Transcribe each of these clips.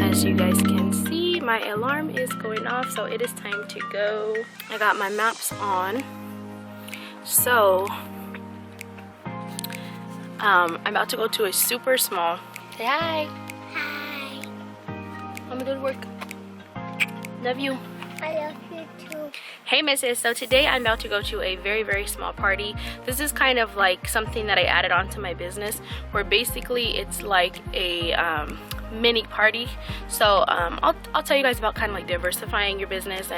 As you guys can see, my alarm is going off, so it is time to go. I got my maps on. So, I'm about to go to a super small. Say hi. Hi. I'm gonna go to work. Love you. I love you too. Hey missus, so today I'm about to go to a very small party. This is kind of like something that I added onto my business, where basically it's like a mini party. So I'll tell you guys about kind of like diversifying your business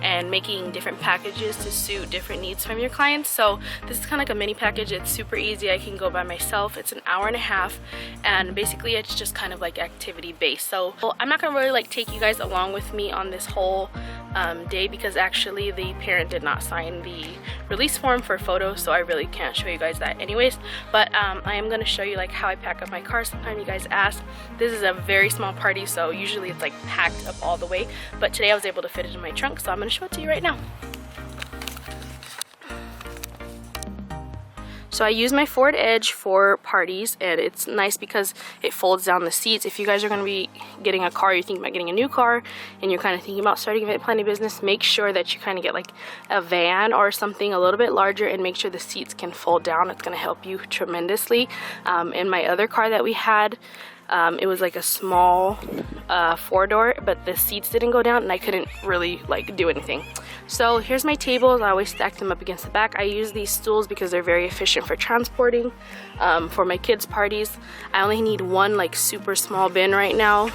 and making different packages to suit different needs from your clients. So this is kind of like a mini package. It's super easy. I can go by myself. It's an hour and a half, and basically it's just kind of like activity based. So I'm not gonna really like take you guys along with me on this whole day, because actually the parent did not sign the release form for photos, so I really can't show you guys that anyways. But I am going to show you like how I pack up my car. Sometimes you guys ask. This is a very small party, so usually it's like packed up all the way, but today I was able to fit it in my trunk, so I'm going to show it to you right now. So I use my Ford Edge for parties, and it's nice because it folds down the seats. If you guys are going to be getting a car, you're thinking about getting a new car, and you're kind of thinking about starting a planning business, make sure that you kind of get like a van or something a little bit larger, and make sure the seats can fold down. It's going to help you tremendously. In my other car that we had, it was like a small 4-door, but the seats didn't go down and I couldn't really like do anything. So here's my tables. I always stack them up against the back. I use these stools because they're very efficient for transporting. For my kids' parties, I only need one like super small bin right now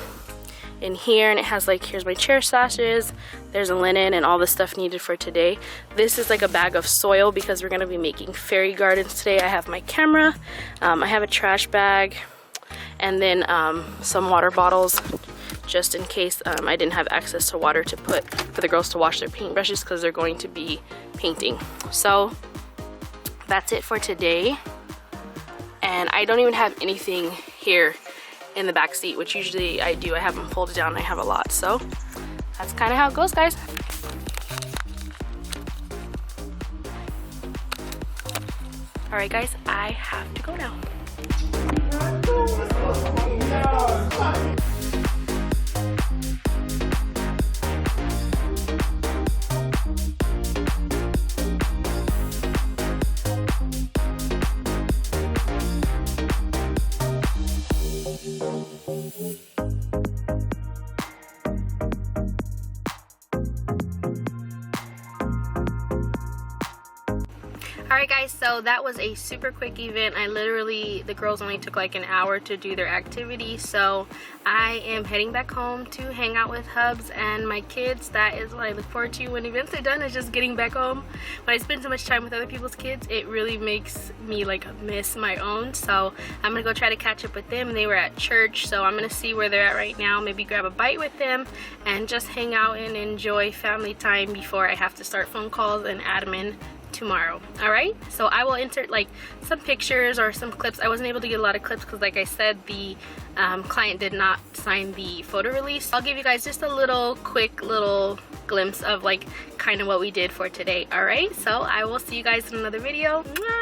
in here, and it has like, here's my chair stashes, there's a linen and all the stuff needed for today. This is like a bag of soil because we're going to be making fairy gardens today. I have my camera, I have a trash bag, and then some water bottles just in case I didn't have access to water to put for the girls to wash their paintbrushes, because they're going to be painting. So that's it for today, and I don't even have anything here in the back seat, which usually I do. I have them folded down. I have a lot, so that's kind of how it goes, guys. All right guys, I have to go now. Alright guys, so that was a super quick event. The girls only took like an hour to do their activity, so I am heading back home to hang out with Hubs and my kids. That is what I look forward to when events are done, is just getting back home. When I spend so much time with other people's kids, it really makes me like miss my own, so I'm gonna go try to catch up with them. They were at church, so I'm gonna see where they're at right now, maybe grab a bite with them and just hang out and enjoy family time before I have to start phone calls and admin tomorrow. All right, so I will insert like some pictures or some clips. I wasn't able to get a lot of clips because, like I said, the client did not sign the photo release. I'll give you guys just a quick little glimpse of like kind of what we did for today. All right, so I will see you guys in another video. Mwah!